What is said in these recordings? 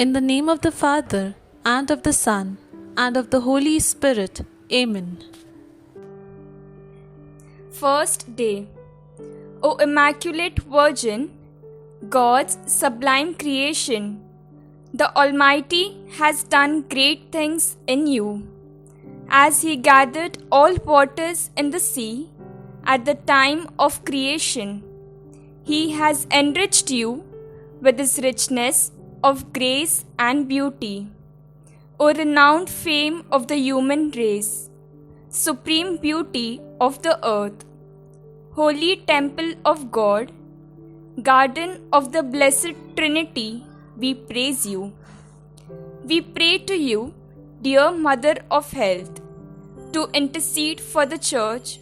In the name of the Father, and of the Son, and of the Holy Spirit. Amen. First day. O Immaculate Virgin, God's sublime creation, the Almighty has done great things in you. As He gathered all waters in the sea at the time of creation, He has enriched you with His richness of grace and beauty. O renowned fame of the human race, supreme beauty of the earth, holy temple of God, garden of the blessed Trinity, we praise you. We pray to you, dear Mother of Health, to intercede for the Church,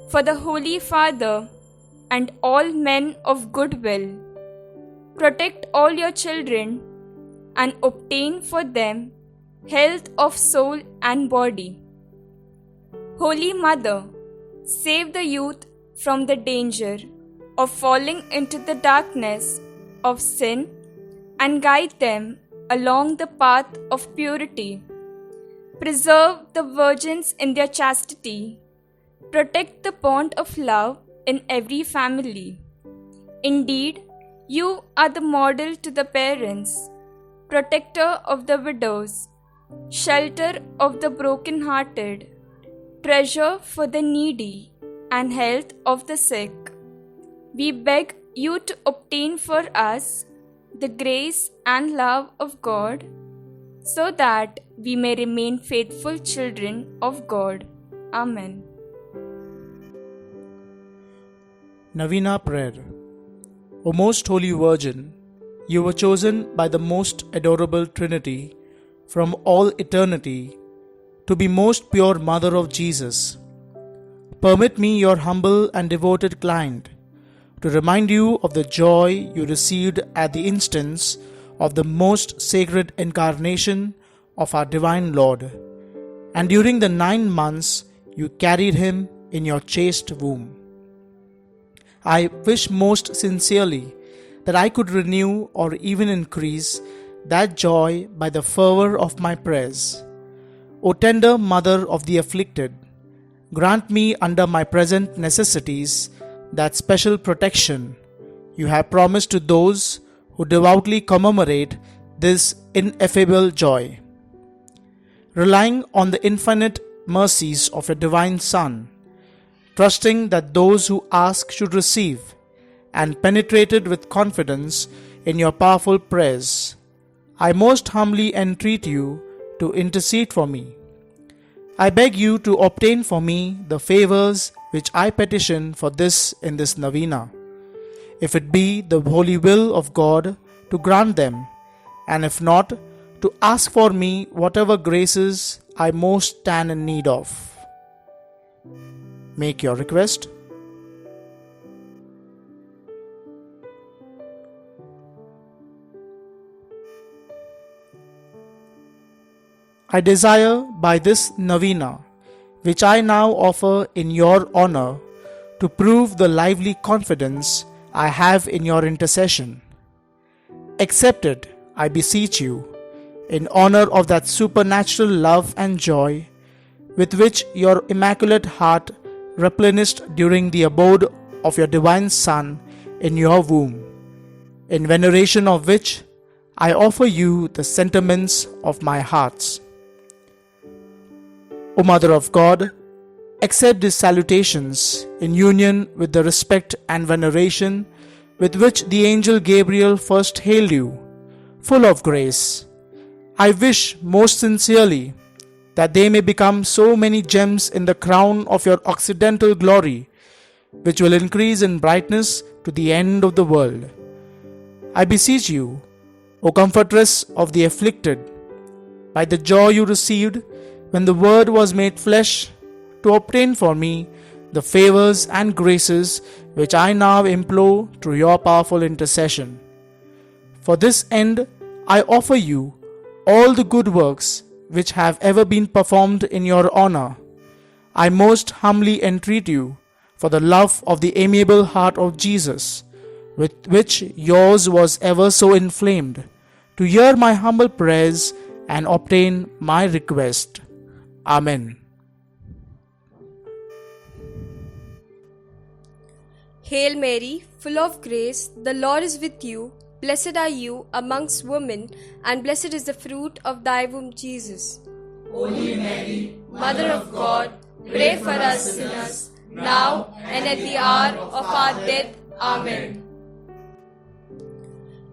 for the Holy Father, and all men of good will. Protect all your children and obtain for them health of soul and body. Holy Mother, save the youth from the danger of falling into the darkness of sin and guide them along the path of purity. Preserve the virgins in their chastity. Protect the bond of love in every family. Indeed, you are the model to the parents, protector of the widows, shelter of the broken-hearted, treasure for the needy, and health of the sick. We beg you to obtain for us the grace and love of God, so that we may remain faithful children of God. Amen. Novena Prayer. O Most Holy Virgin, you were chosen by the most adorable Trinity from all eternity to be most pure Mother of Jesus. Permit me, your humble and devoted client, to remind you of the joy you received at the instance of the most sacred incarnation of our Divine Lord, and during the 9 months you carried Him in your chaste womb. I wish most sincerely that I could renew or even increase that joy by the fervor of my prayers. O tender Mother of the afflicted, grant me under my present necessities that special protection you have promised to those who devoutly commemorate this ineffable joy. Relying on the infinite mercies of your divine Son, trusting that those who ask should receive, and penetrated with confidence in your powerful prayers, I most humbly entreat you to intercede for me. I beg you to obtain for me the favors which I petition for this in this novena, if it be the holy will of God to grant them, and if not, to ask for me whatever graces I most stand in need of. Make your request. I desire by this novena, which I now offer in your honor, to prove the lively confidence I have in your intercession. Accept it, I beseech you, in honor of that supernatural love and joy with which your immaculate heart replenished during the abode of your divine Son in your womb, in veneration of which I offer you the sentiments of my heart. O Mother of God, accept these salutations in union with the respect and veneration with which the angel Gabriel first hailed you, full of grace. I wish most sincerely that they may become so many gems in the crown of your occidental glory, which will increase in brightness to the end of the world. I beseech you, O Comfortress of the afflicted, by the joy you received when the Word was made flesh, to obtain for me the favors and graces which I now implore through your powerful intercession. For this end, I offer you all the good works which have ever been performed in your honor. I most humbly entreat you, for the love of the amiable heart of Jesus, with which yours was ever so inflamed, to hear my humble prayers and obtain my request. Amen. Hail Mary, full of grace, the Lord is with you. Blessed are you amongst women, and blessed is the fruit of thy womb, Jesus. Holy Mary, Mother of God, pray for us sinners, now and at the hour of our death. Amen.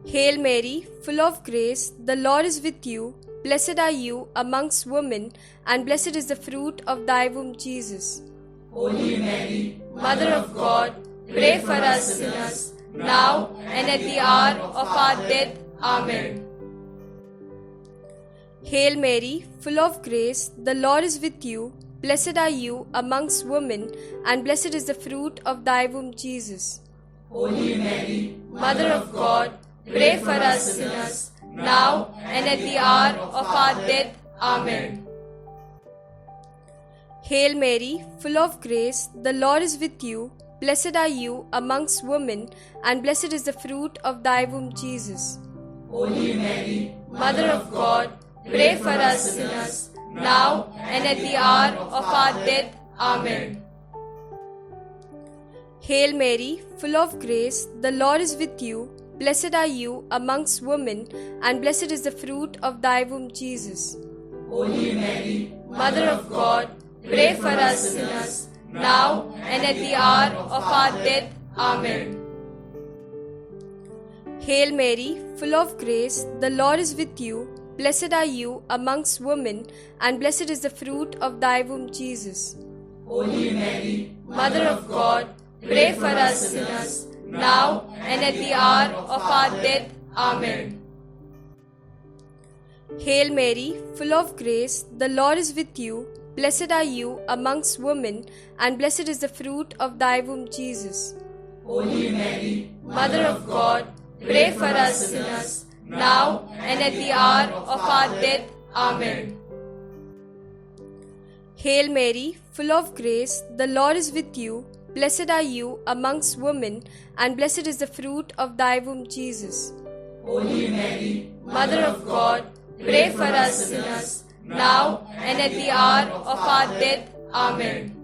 Hail Mary, full of grace, the Lord is with you. Blessed are you amongst women, and blessed is the fruit of thy womb, Jesus. Holy Mary, Mother of God, pray for us sinners, now and at the hour of our death. Amen. Hail Mary, full of grace, the Lord is with you. Blessed are you amongst women, and blessed is the fruit of thy womb, Jesus. Holy Mary, Mother of God, pray for us sinners, now and at the hour of our death. Amen. Hail Mary, full of grace, the Lord is with you. Blessed are you amongst women, and blessed is the fruit of thy womb, Jesus. Holy Mary, Mother of God, pray for us sinners, now and at the hour of our death. Amen. Hail Mary, full of grace, the Lord is with you. Blessed are you amongst women, and blessed is the fruit of thy womb, Jesus. Holy Mary, Mother of God, pray for us sinners, now and at the hour of our death. Amen. Hail Mary, full of grace, the Lord is with you. Blessed are you amongst women, and blessed is the fruit of thy womb, Jesus. Holy Mary, Mother of God, pray for us sinners, now and at the hour of our death. Amen. Hail Mary, full of grace, the Lord is with you. Blessed are you amongst women, and blessed is the fruit of thy womb, Jesus. Holy Mary, Mother of God, pray for us sinners, now and at the hour of our death. Amen. Hail Mary, full of grace, the Lord is with you. Blessed are you amongst women, and blessed is the fruit of thy womb, Jesus. Holy Mary, Mother of God, pray for us sinners, now and at the hour of our death. Amen.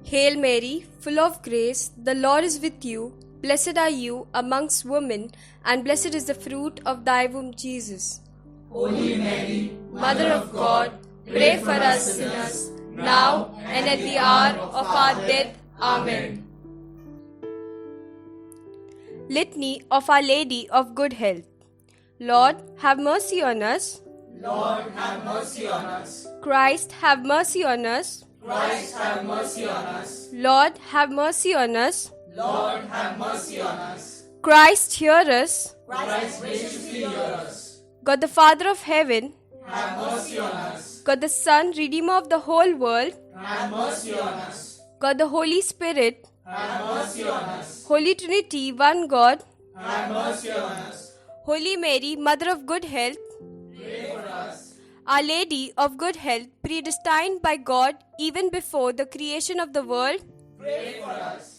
Hail Mary, full of grace, the Lord is with you. Blessed are you amongst women, and blessed is the fruit of thy womb, Jesus. Holy Mary, Mother of God, pray for us sinners, now and at the hour of our death. Amen. Litany of Our Lady of Good Health. Lord, have mercy on us. Lord, have mercy on us. Christ, have mercy on us. Christ, have mercy on us. Lord, have mercy on us. Lord, have mercy on us. Christ, hear us. Christ, graciously hear us. God the Father of heaven, Have mercy on us. God the Son, Redeemer of the whole world, Have mercy on us. God the Holy Spirit, Have mercy on us. Holy Trinity, one God, Have mercy on us. Holy Mary, Mother of Good Health, Pray for us. Our Lady of Good Health, predestined by God even before the creation of the world, Pray for us.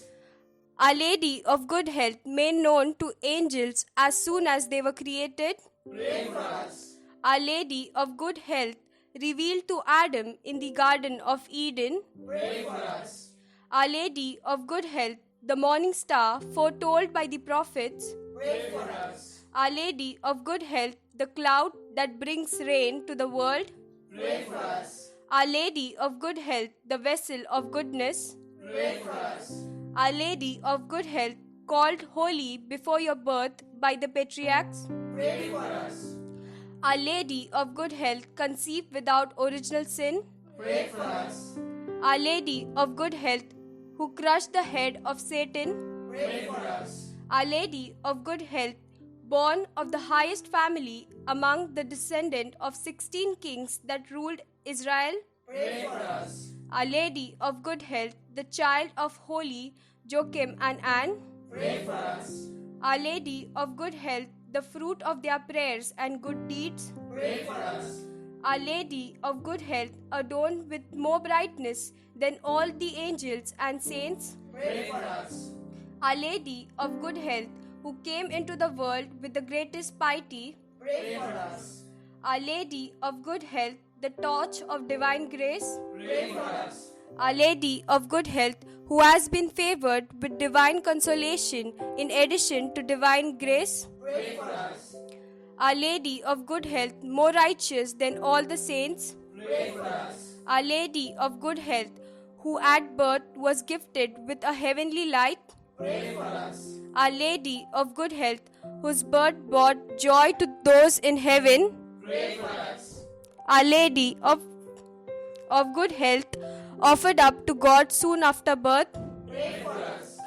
Our Lady of Good Health, made known to angels as soon as they were created, Pray for us. Our Lady of Good Health, revealed to Adam in the Garden of Eden, Pray for us. Our Lady of Good Health, the morning star foretold by the prophets, Pray for us. Our Lady of Good Health, the cloud that brings rain to the world, Pray for us. Our Lady of Good Health, the vessel of goodness, Pray for us. Our Lady of Good Health, called holy before your birth by the patriarchs, Pray for us. Our Lady of Good Health, conceived without original sin, Pray for us. Our Lady of Good Health, who crushed the head of Satan, Pray for us. Our Lady of Good Health, born of the highest family among the descendant of 16 kings that ruled Israel, Pray for us. Our Lady of Good Health, the child of holy Joachim and Anne, Pray for us. Our Lady of Good Health, the fruit of their prayers and good deeds, Pray for us. Our Lady of Good Health, adorned with more brightness than all the angels and saints, Pray for us. Our Lady of Good Health, who came into the world with the greatest piety, Pray for us. Our Lady of Good Health, the torch of divine grace, Pray for us. Our Lady of Good Health, who has been favored with divine consolation in addition to divine grace, Pray for us. Our Lady of Good Health, more righteous than all the saints, Pray for us. Our Lady of Good Health, who at birth was gifted with a heavenly light, Pray for us. Our Lady of Good Health, whose birth brought joy to those in heaven, Pray for us. Our Lady of Good Health, offered up to God soon after birth, Pray for us.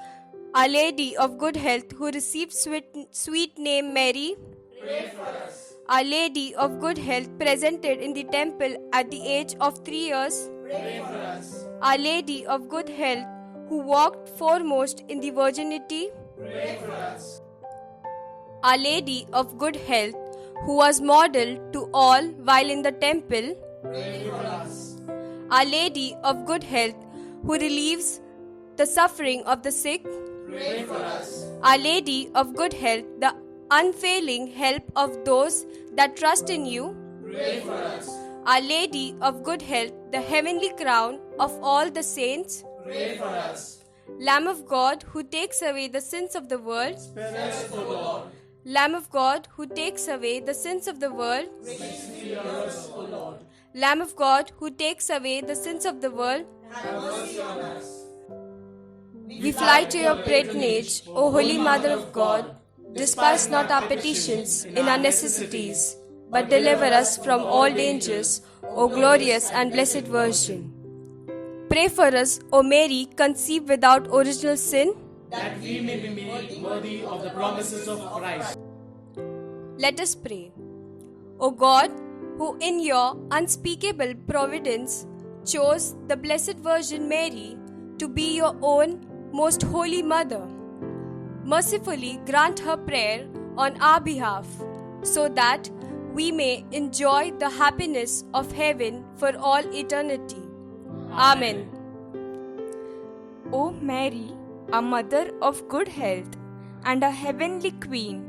Our Lady of Good Health, who received sweet name Mary, Pray for us. Our Lady of Good Health, presented in the temple at the age of 3 years, Pray for us. Our Lady of Good Health, who walked foremost in the virginity, Pray for us. Our Lady of Good Health, who was modeled to all while in the temple, Pray for us. Our Lady of Good Health, who relieves the suffering of the sick, Pray for us. Our Lady of Good Health, the unfailing help of those that trust in you, Pray for us. Our Lady of Good Health, the heavenly crown of all the saints, Pray for us. Lamb of God, who takes away the sins of the world, Spare us, O Lord. Lamb of God, who takes away the sins of the world, Hear us, O Lord. Lamb of God, who takes away the sins of the world, Have mercy on us. we fly to your patronage, O Holy Mother of God. Despise not our petitions in our necessities, but deliver us from all dangers, O glorious and blessed Virgin. Pray for us, O Mary, conceived without original sin. that we may be made worthy of the promises of Christ. Let us pray. O God, who in your unspeakable providence chose the Blessed Virgin Mary to be your own most holy mother, mercifully grant her prayer on our behalf, so that we may enjoy the happiness of heaven for all eternity. Amen. O Mary, a mother of good health and a heavenly queen,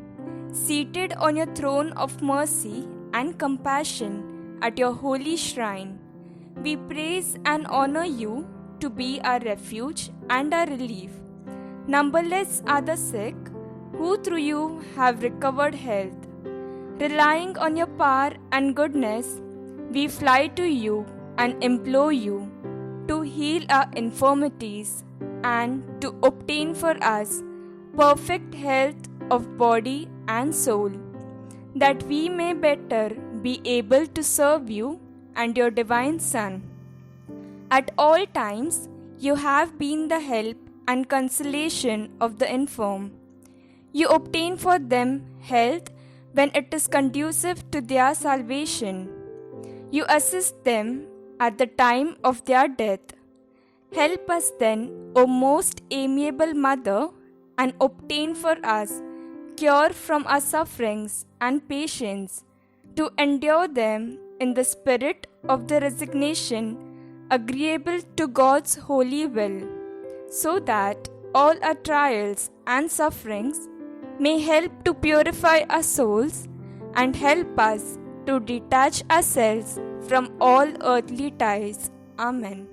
seated on your throne of mercy and compassion at your holy shrine, we praise and honor you to be our refuge and our relief. Numberless are the sick who through you have recovered health. Relying on your power and goodness, we fly to you and implore you to heal our infirmities and to obtain for us perfect health of body and soul, that we may better be able to serve you and your divine Son. At all times, you have been the help and consolation of the infirm. You obtain for them health when it is conducive to their salvation. You assist them at the time of their death. Help us then, O most amiable Mother, and obtain for us cure from our sufferings and patience, to endure them in the spirit of the resignation agreeable to God's holy will, so that all our trials and sufferings may help to purify our souls and help us to detach ourselves from all earthly ties. Amen.